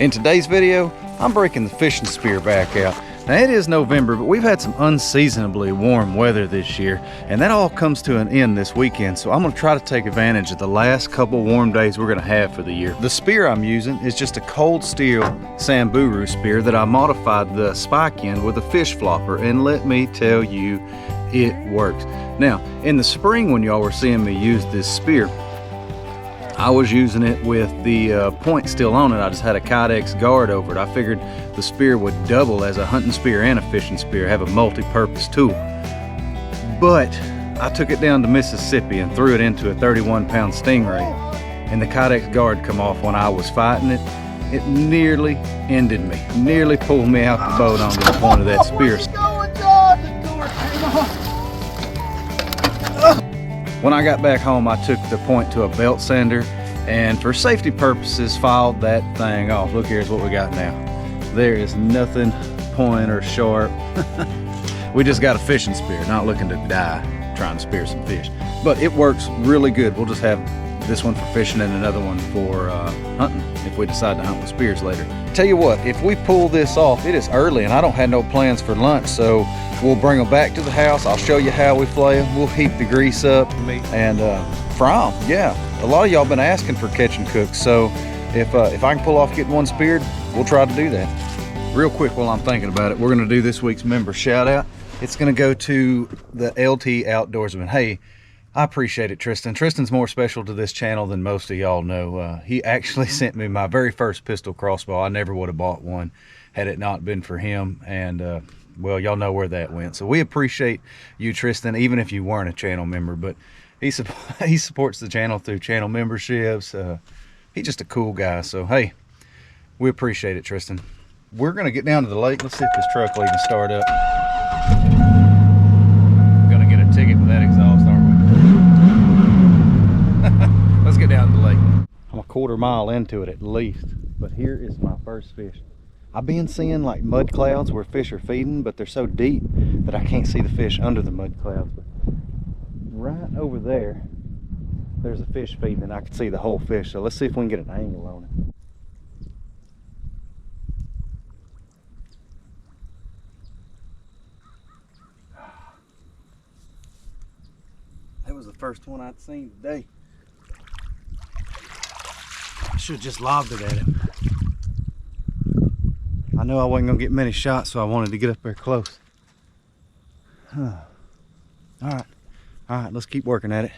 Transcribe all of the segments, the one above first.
In today's video, I'm breaking the fishing spear back out. Now it is November, but we've had some unseasonably warm weather this year, and that all comes to an end this weekend, so I'm gonna try to take advantage of the last couple warm days we're gonna have for the year. The spear I'm using is just a cold steel Samburu spear that I modified the spike end with a fish flopper, and let me tell you, it works. Now, in the spring when y'all were seeing me use this spear, I was using it with the point still on it. I just had a Kydex guard over it. I figured the spear would double as a hunting spear and a fishing spear, have a multi-purpose tool. But I took it down to Mississippi and threw it into a 31-pound stingray, and the Kydex guard come off when I was fighting it. It nearly ended me, nearly pulled me out the boat onto the point of that spear. When I got back home, I took the point to a belt sander and for safety purposes filed that thing off. Look, here's what we got now. There is nothing point or sharp. We just got a fishing spear, not looking to die trying to spear some fish. But it works really good. We'll just have this one for fishing and another one for hunting if we decide to hunt with spears later. Tell you what, if we pull this off, it is early and I don't have no plans for lunch, so we'll bring them back to the house. I'll show you how we flay them. We'll heat the grease up and fry them. Yeah, a lot of y'all been asking for catch and cook, so if I can pull off getting one speared, we'll try to do that. Real quick while I'm thinking about it, we're gonna do this week's member shout out. It's gonna go to the LT Outdoorsman. Hey, I appreciate it, Tristan. Tristan's more special to this channel than most of y'all know. He actually sent me my very first pistol crossbow. I never would have bought one had it not been for him. And well, y'all know where that went. So we appreciate you, Tristan, even if you weren't a channel member. But he supports the channel through channel memberships. He's just a cool guy. So hey, we appreciate it, Tristan. We're gonna get down to the lake. Let's see if this truck will even start up. Gonna get a ticket with that exhaust, aren't we? Let's get down to the lake. I'm a quarter mile into it at least, but here is my first fish. I've been seeing like mud clouds where fish are feeding, but they're so deep that I can't see the fish under the mud clouds. But right over there, there's a fish feeding and I can see the whole fish. So let's see if we can get an angle on it. That was the first one I'd seen today. I should have just lobbed it at him. I know I wasn't gonna get many shots, so I wanted to get up there close. All right, let's keep working at it.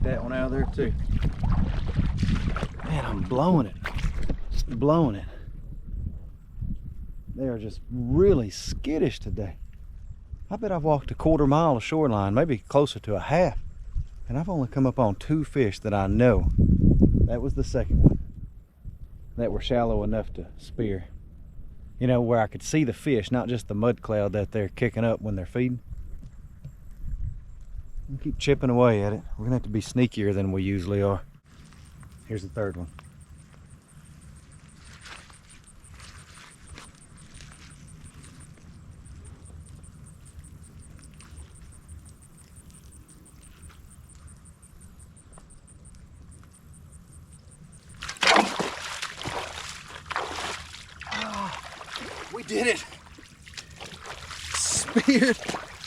That one out of there too. Man, I'm blowing it. Blowing it. They are just really skittish today. I bet I've walked a quarter mile of shoreline, maybe closer to a half, and I've only come up on 2 fish that I know. That was the second one that were shallow enough to spear. You know, where I could see the fish, not just the mud cloud that they're kicking up when they're feeding. Keep chipping away at it. We're gonna have to be sneakier than we usually are. Here's the third one. Oh, we did it! Speared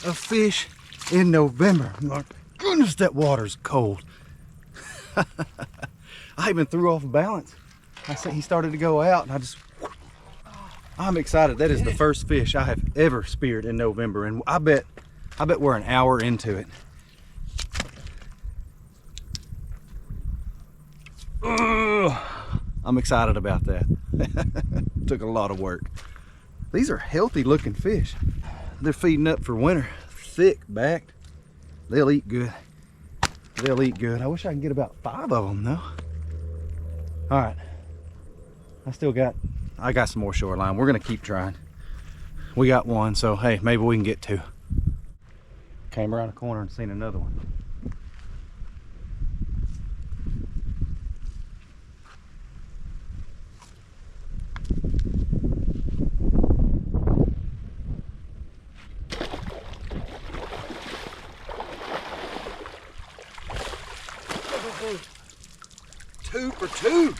a fish in November. My goodness, that water's cold. I even threw off balance. I said he started to go out and I'm excited. That is the first fish I have ever speared in November, and I bet we're an hour into it. I'm excited about that. Took a lot of work. These are healthy looking fish. They're feeding up for winter. Thick backed. They'll eat good. They'll eat good. I wish I could get about 5 of them though. All right, I got some more shoreline. We're gonna keep trying. We got one, so hey, maybe we can get 2. Came around the corner and seen another one. 2 for 2.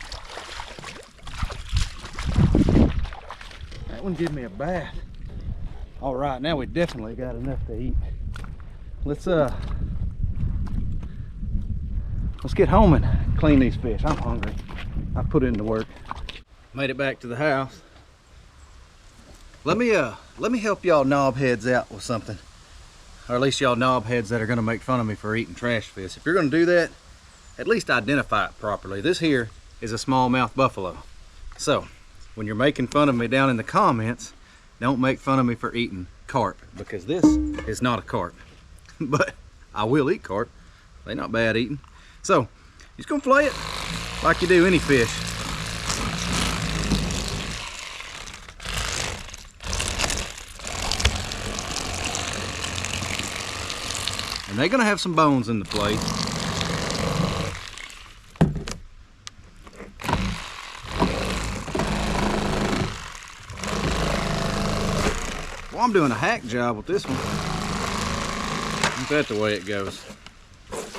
That one give me a bath. All right, now we definitely got enough to eat. Let's get home and clean these fish. I'm hungry. I put in the work. Made it back to the house. Let me help y'all knobheads out with something. Or at least y'all knobheads that are gonna make fun of me for eating trash fish. If you're gonna do that, at least identify it properly. This here is a smallmouth buffalo. So, when you're making fun of me down in the comments, don't make fun of me for eating carp, because this is not a carp. But I will eat carp. They're not bad eating. So, you're just gonna flay it like you do any fish. And they're gonna have some bones in the plate. Well, I'm doing a hack job with this one. Isn't that the way it goes?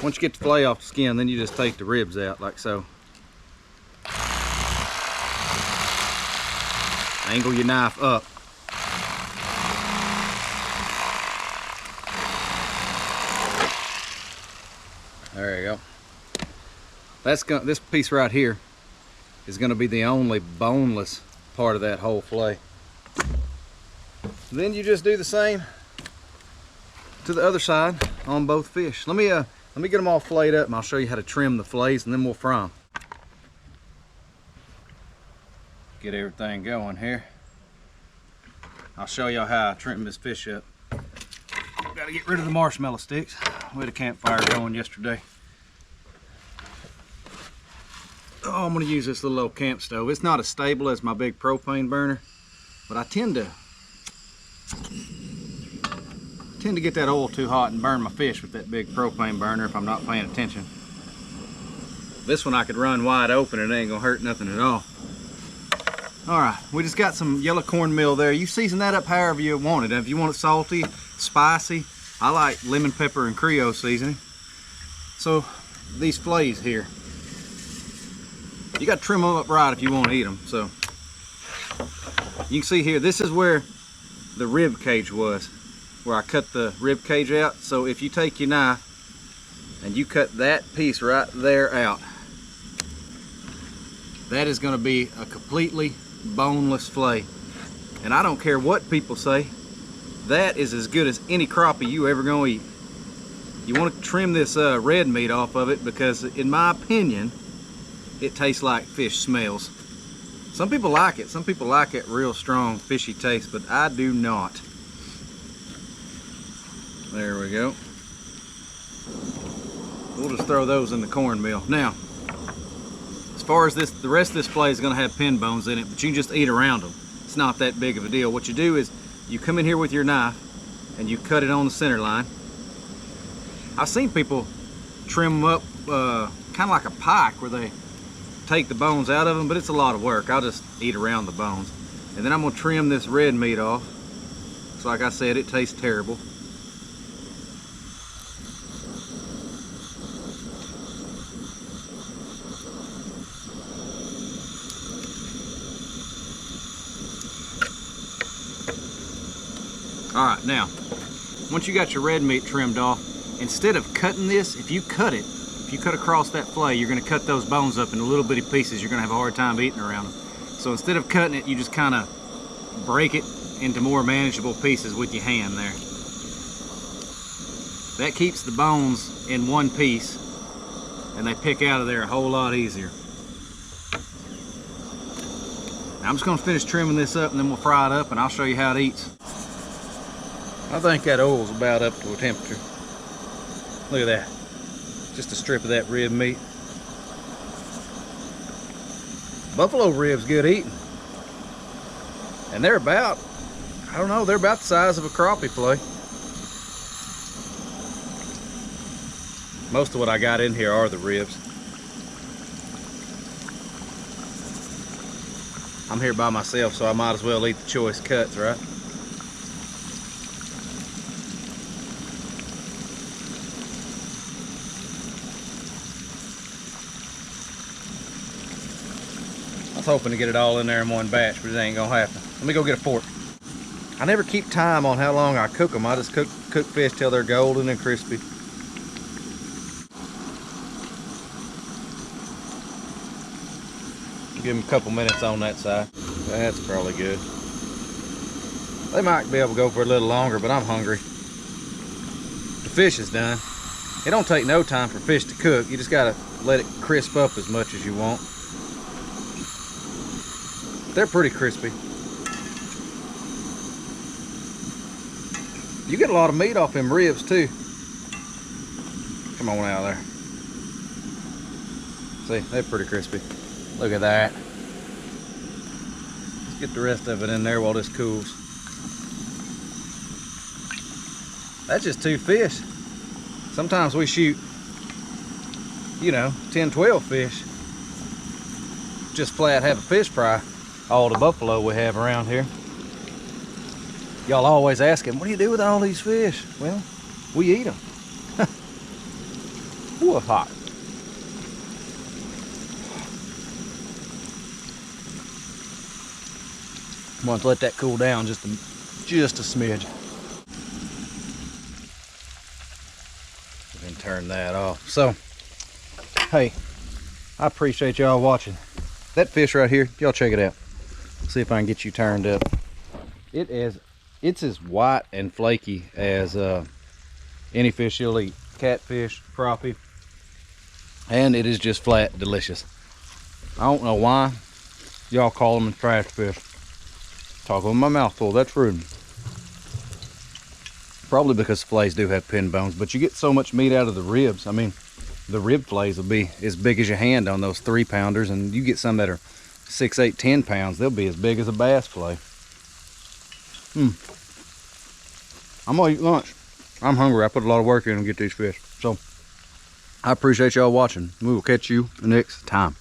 Once you get the fillet off the skin, then you just take the ribs out like so. Angle your knife up. There you go. This piece right here is going to be the only boneless part of that whole fillet. Then you just do the same to the other side on both fish. Let me get them all filleted up and I'll show you how to trim the fillets and then we'll fry them. Get everything going here. I'll show y'all how I trim this fish up. Gotta get rid of the marshmallow sticks. We had a campfire going yesterday. Oh, I'm gonna use this little old camp stove. It's not as stable as my big propane burner, but I tend to get that oil too hot and burn my fish with that big propane burner if I'm not paying attention. This one I could run wide open and it ain't gonna hurt nothing at all. All right, we just got some yellow cornmeal there. You season that up however you want it. If you want it salty, spicy, I like lemon pepper and Creole seasoning. So these fillets here, you got to trim them up right if you want to eat them. So you can see here, this is where the rib cage was, where I cut the rib cage out. So if you take your knife and you cut that piece right there out, that is going to be a completely boneless fillet. And I don't care what people say, that is as good as any crappie you ever gonna eat. You want to trim this red meat off of it because in my opinion it tastes like fish smells. Some people like it. Some people like it real strong fishy taste, but I do not. There we go. We'll just throw those in the cornmeal. Now, as far as this, the rest of this fillet is going to have pin bones in it, but you can just eat around them. It's not that big of a deal. What you do is you come in here with your knife and you cut it on the center line. I've seen people trim them up kind of like a pike where they take the bones out of them, but it's a lot of work. I'll just eat around the bones. And then I'm going to trim this red meat off. So like I said, it tastes terrible. All right, now, once you got your red meat trimmed off, instead of cutting this, if you cut across that fillet, you're gonna cut those bones up into little bitty pieces. You're gonna have a hard time eating around them. So instead of cutting it, you just kind of break it into more manageable pieces with your hand there. That keeps the bones in one piece and they pick out of there a whole lot easier. Now I'm just gonna finish trimming this up and then we'll fry it up and I'll show you how it eats. I think that oil's about up to a temperature. Look at that. Just a strip of that rib meat. Buffalo rib's good eating. And they're about, I don't know, they're about the size of a crappie fillet. Most of what I got in here are the ribs. I'm here by myself, so I might as well eat the choice cuts, right? I was hoping to get it all in there in one batch, but it ain't gonna happen. Let me go get a fork. I never keep time on how long I cook them. I just cook fish till they're golden and crispy. Give them a couple minutes on that side. That's probably good. They might be able to go for a little longer, but I'm hungry. The fish is done. It don't take no time for fish to cook. You just gotta let it crisp up as much as you want. They're pretty crispy. You get a lot of meat off them ribs too. Come on out of there. See, they're pretty crispy. Look at that. Let's get the rest of it in there while this cools. That's just 2 fish. Sometimes we shoot, you know, 10, 12 fish. Just flat have a fish fry. All the buffalo we have around here. Y'all always asking, what do you do with all these fish? Well, we eat them. Ooh, hot. I'm going to let that cool down just a smidge. And turn that off. So, hey, I appreciate y'all watching. That fish right here, y'all check it out. See if I can get you turned up. It's as white and flaky as any fish you'll eat. Catfish, crappie, and it is just flat delicious. I don't know why y'all call them trash fish. Talking with my mouth full, that's rude. Probably because fillets do have pin bones, but you get so much meat out of the ribs. I mean, the rib fillets will be as big as your hand on those 3-pounders, and you get some that are 6, 8, 10 pounds. They'll be as big as a bass fillet. I'm gonna eat lunch. I'm hungry. I put a lot of work in to get these fish. So I appreciate y'all watching. We will catch you next time.